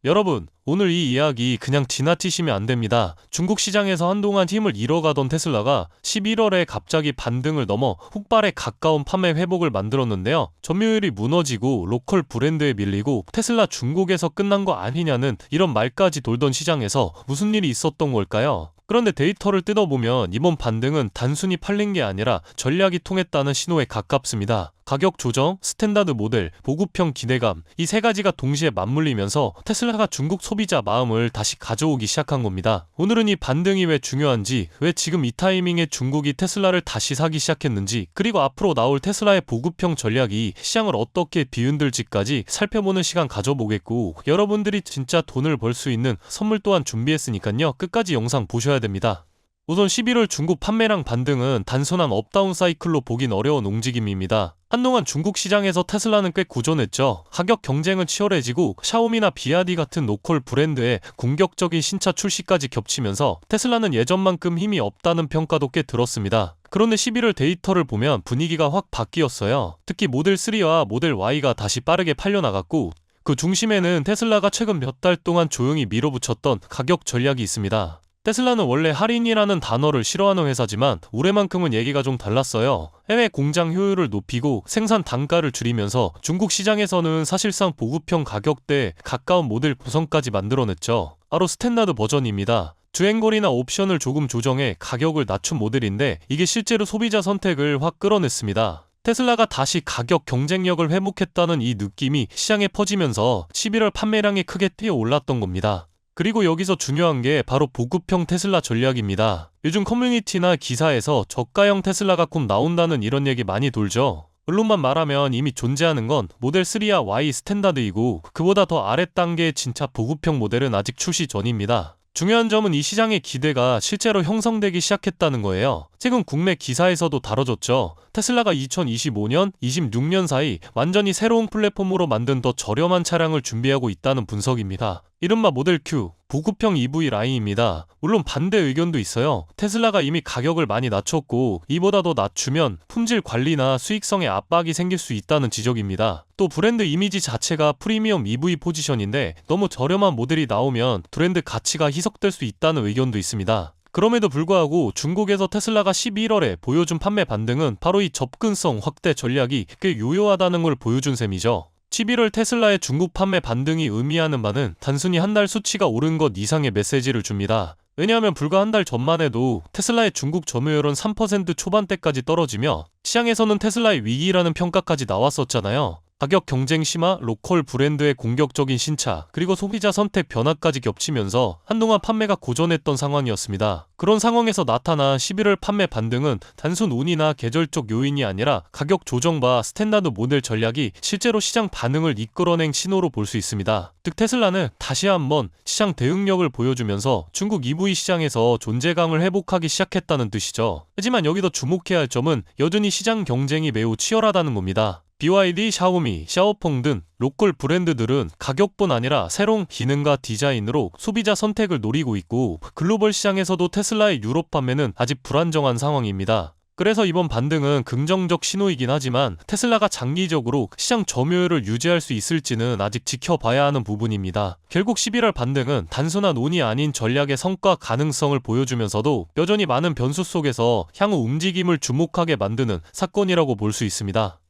여러분, 오늘 이 이야기 그냥 지나치시면 안 됩니다. 중국 시장에서 한동안 힘을 잃어가던 테슬라가 11월에 갑자기 반등을 넘어 훅발에 가까운 판매 회복을 만들었는데요. 점유율이 무너지고 로컬 브랜드에 밀리고 테슬라 중국에서 끝난 거 아니냐는 이런 말까지 돌던 시장에서 무슨 일이 있었던 걸까요? 그런데 데이터를 뜯어보면 이번 반등은 단순히 팔린 게 아니라 전략이 통했다는 신호에 가깝습니다. 가격 조정, 스탠다드 모델, 보급형 기대감, 이 세 가지가 동시에 맞물리면서 테슬라가 중국 소비자 마음을 다시 가져오기 시작한 겁니다. 오늘은 이 반등이 왜 중요한지, 왜 지금 이 타이밍에 중국이 테슬라를 다시 사기 시작했는지, 그리고 앞으로 나올 테슬라의 보급형 전략이 시장을 어떻게 뒤흔들지까지 살펴보는 시간 가져보겠고, 여러분들이 진짜 돈을 벌 수 있는 선물 또한 준비했으니까요. 끝까지 영상 보셔야 됩니다. 우선 11월 중국 판매량 반등은 단순한 업다운 사이클로 보긴 어려운 움직임입니다. 한동안 중국 시장에서 테슬라는 꽤 고전했죠. 가격 경쟁은 치열해지고 샤오미나 비아디 같은 로컬 브랜드의 공격적인 신차 출시까지 겹치면서 테슬라는 예전만큼 힘이 없다는 평가도 꽤 들었습니다. 그런데 11월 데이터를 보면 분위기가 확 바뀌었어요. 특히 모델 3와 모델 Y가 다시 빠르게 팔려나갔고, 그 중심에는 테슬라가 최근 몇 달 동안 조용히 밀어붙였던 가격 전략이 있습니다. 테슬라는 원래 할인이라는 단어를 싫어하는 회사지만 올해만큼은 얘기가 좀 달랐어요. 해외 공장 효율을 높이고 생산 단가를 줄이면서 중국 시장에서는 사실상 보급형 가격대에 가까운 모델 구성까지 만들어냈죠. 바로 스탠다드 버전입니다. 주행거리나 옵션을 조금 조정해 가격을 낮춘 모델인데 이게 실제로 소비자 선택을 확 끌어냈습니다. 테슬라가 다시 가격 경쟁력을 회복했다는 이 느낌이 시장에 퍼지면서 11월 판매량이 크게 뛰어올랐던 겁니다. 그리고 여기서 중요한 게 바로 보급형 테슬라 전략입니다. 요즘 커뮤니티나 기사에서 저가형 테슬라가 곧 나온다는 이런 얘기 많이 돌죠. 본론만 말하면 이미 존재하는 건 모델 3와 Y 스탠다드이고, 그보다 더 아래 단계의 진짜 보급형 모델은 아직 출시 전입니다. 중요한 점은 이 시장의 기대가 실제로 형성되기 시작했다는 거예요. 최근 국내 기사에서도 다뤄졌죠. 테슬라가 2025년, 26년 사이 완전히 새로운 플랫폼으로 만든 더 저렴한 차량을 준비하고 있다는 분석입니다. 이른바 모델 Q, 보급형 EV 라인입니다. 물론 반대 의견도 있어요. 테슬라가 이미 가격을 많이 낮췄고 이보다 더 낮추면 품질 관리나 수익성에 압박이 생길 수 있다는 지적입니다. 또 브랜드 이미지 자체가 프리미엄 EV 포지션인데 너무 저렴한 모델이 나오면 브랜드 가치가 희석될 수 있다는 의견도 있습니다. 그럼에도 불구하고 중국에서 테슬라가 11월에 보여준 판매 반등은 바로 이 접근성 확대 전략이 꽤 유효하다는 걸 보여준 셈이죠. 11월 테슬라의 중국 판매 반등이 의미하는 바는 단순히 한 달 수치가 오른 것 이상의 메시지를 줍니다. 왜냐하면 불과 한 달 전만 해도 테슬라의 중국 점유율은 3% 초반대까지 떨어지며 시장에서는 테슬라의 위기라는 평가까지 나왔었잖아요. 가격 경쟁 심화, 로컬 브랜드의 공격적인 신차, 그리고 소비자 선택 변화까지 겹치면서 한동안 판매가 고전했던 상황이었습니다. 그런 상황에서 나타난 11월 판매 반등은 단순 운이나 계절적 요인이 아니라 가격 조정과 스탠다드 모델 전략이 실제로 시장 반응을 이끌어낸 신호로 볼 수 있습니다. 즉 테슬라는 다시 한번 시장 대응력을 보여주면서 중국 EV 시장에서 존재감을 회복하기 시작했다는 뜻이죠. 하지만 여기서 주목해야 할 점은 여전히 시장 경쟁이 매우 치열하다는 겁니다. BYD, 샤오미, 샤오펑 등 로컬 브랜드들은 가격뿐 아니라 새로운 기능과 디자인으로 소비자 선택을 노리고 있고, 글로벌 시장에서도 테슬라의 유럽 판매는 아직 불안정한 상황입니다. 그래서 이번 반등은 긍정적 신호이긴 하지만 테슬라가 장기적으로 시장 점유율을 유지할 수 있을지는 아직 지켜봐야 하는 부분입니다. 결국 11월 반등은 단순한 운이 아닌 전략의 성과 가능성을 보여주면서도 여전히 많은 변수 속에서 향후 움직임을 주목하게 만드는 사건이라고 볼 수 있습니다.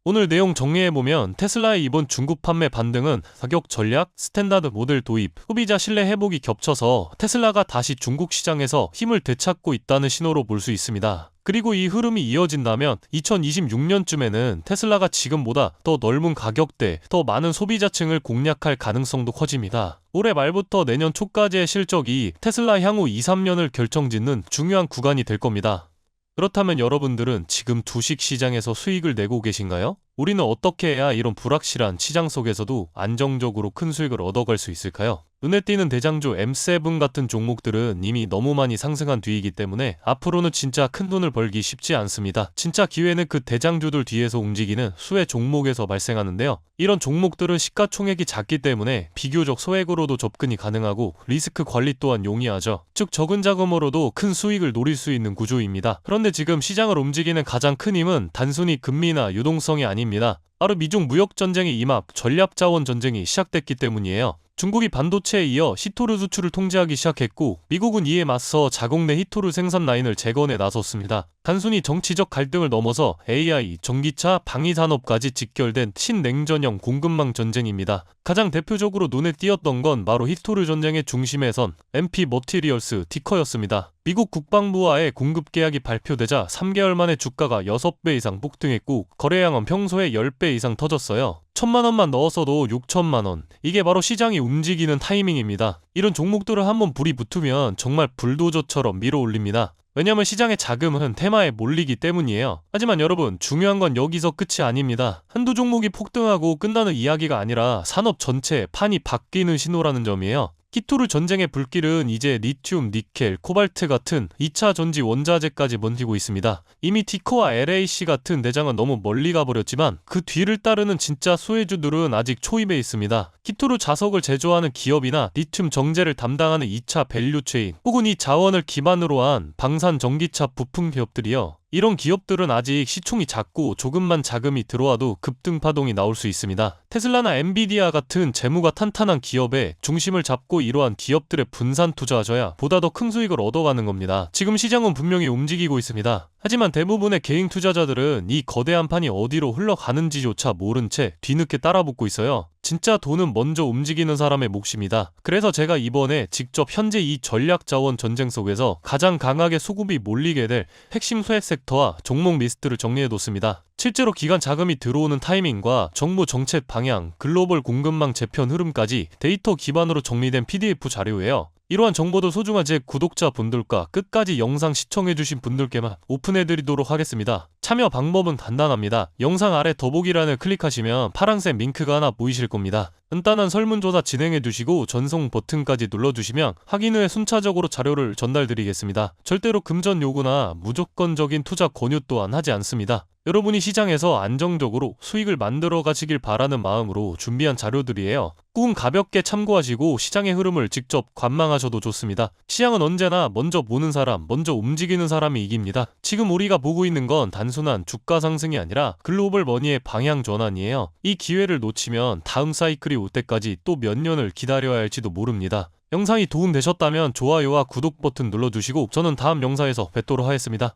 오늘 내용 정리해보면 테슬라의 이번 중국 판매 반등은 가격 전략, 스탠다드 모델 도입, 소비자 신뢰 회복이 겹쳐서 테슬라가 다시 중국 시장에서 힘을 되찾고 있다는 신호로 볼 수 있습니다. 그리고 이 흐름이 이어진다면 2026년쯤에는 테슬라가 지금보다 더 넓은 가격대, 더 많은 소비자층을 공략할 가능성도 커집니다. 올해 말부터 내년 초까지의 실적이 테슬라 향후 2-3년을 결정짓는 중요한 구간이 될 겁니다. 그렇다면 여러분들은 지금 주식시장에서 수익을 내고 계신가요? 우리는 어떻게 해야 이런 불확실한 시장 속에서도 안정적으로 큰 수익을 얻어갈 수 있을까요? 눈에 띄는 대장주 M7 같은 종목들은 이미 너무 많이 상승한 뒤이기 때문에 앞으로는 진짜 큰 돈을 벌기 쉽지 않습니다. 진짜 기회는 그 대장주들 뒤에서 움직이는 수혜 종목에서 발생하는데요. 이런 종목들은 시가총액이 작기 때문에 비교적 소액으로도 접근이 가능하고 리스크 관리 또한 용이하죠. 즉 적은 자금으로도 큰 수익을 노릴 수 있는 구조입니다. 그런데 지금 시장을 움직이는 가장 큰 힘은 단순히 금리나 유동성이 아닙니다. 바로 미중 무역전쟁의 임합, 전략자원 전쟁이 시작됐기 때문이에요. 중국이 반도체에 이어 히토류 수출을 통제하기 시작했고 미국은 이에 맞서 자국 내 히토류 생산 라인을 재건에 나섰습니다. 단순히 정치적 갈등을 넘어서 AI, 전기차, 방위산업까지 직결된 신냉전형 공급망 전쟁입니다. 가장 대표적으로 눈에 띄었던 건 바로 히토류 전쟁의 중심에 선 MP 머티리얼스 티커였습니다. 미국 국방부와의 공급 계약이 발표되자 3개월 만에 주가가 6배 이상 폭등했고 거래량은 평소에 10배 이상 터졌어요. 1,000만 원만 넣었어도 6천만 원. 이게 바로 시장이 움직이는 타이밍입니다. 이런 종목들을 한번 불이 붙으면 정말 불도저처럼 밀어올립니다. 왜냐면 시장의 자금은 테마에 몰리기 때문이에요. 하지만 여러분, 중요한 건 여기서 끝이 아닙니다. 한두 종목이 폭등하고 끝나는 이야기가 아니라 산업 전체의 판이 바뀌는 신호라는 점이에요. 히토류 전쟁의 불길은 이제 리튬, 니켈, 코발트 같은 2차 전지 원자재까지 번지고 있습니다. 이미 티커와 LAC 같은 대장은 너무 멀리 가버렸지만 그 뒤를 따르는 진짜 수혜주들은 아직 초입에 있습니다. 히토류 자석을 제조하는 기업이나 리튬 정제를 담당하는 2차 밸류체인 혹은 이 자원을 기반으로 한 방산 전기차 부품 기업들이요. 이런 기업들은 아직 시총이 작고 조금만 자금이 들어와도 급등 파동이 나올 수 있습니다. 테슬라나 엔비디아 같은 재무가 탄탄한 기업에 중심을 잡고 이러한 기업들의 분산 투자하셔야 보다 더 큰 수익을 얻어가는 겁니다. 지금 시장은 분명히 움직이고 있습니다. 하지만 대부분의 개인 투자자들은 이 거대한 판이 어디로 흘러가는지조차 모른 채 뒤늦게 따라붙고 있어요. 진짜 돈은 먼저 움직이는 사람의 몫입니다. 그래서 제가 이번에 직접 현재 이 전략자원 전쟁 속에서 가장 강하게 수급이 몰리게 될 핵심 수혜 섹터와 종목 리스트를 정리해뒀습니다. 실제로 기관 자금이 들어오는 타이밍과 정부 정책 방향, 글로벌 공급망 재편 흐름까지 데이터 기반으로 정리된 PDF 자료예요. 이러한 정보도 소중한 제 구독자분들과 끝까지 영상 시청해주신 분들께만 오픈해드리도록 하겠습니다. 참여 방법은 간단합니다. 영상 아래 더보기란을 클릭하시면 파란색 링크가 하나 보이실 겁니다. 간단한 설문조사 진행해두시고 전송 버튼까지 눌러주시면 확인 후에 순차적으로 자료를 전달드리겠습니다. 절대로 금전 요구나 무조건적인 투자 권유 또한 하지 않습니다. 여러분이 시장에서 안정적으로 수익을 만들어 가시길 바라는 마음으로 준비한 자료들이에요. 꾹 가볍게 참고하시고 시장의 흐름을 직접 관망하셔도 좋습니다. 시장은 언제나 먼저 보는 사람, 먼저 움직이는 사람이 이깁니다. 지금 우리가 보고 있는 건 단순한 주가 상승이 아니라 글로벌 머니의 방향 전환이에요. 이 기회를 놓치면 다음 사이클이 올 때까지 또 몇 년을 기다려야 할지도 모릅니다. 영상이 도움되셨다면 좋아요와 구독 버튼 눌러주시고 저는 다음 영상에서 뵙도록 하겠습니다.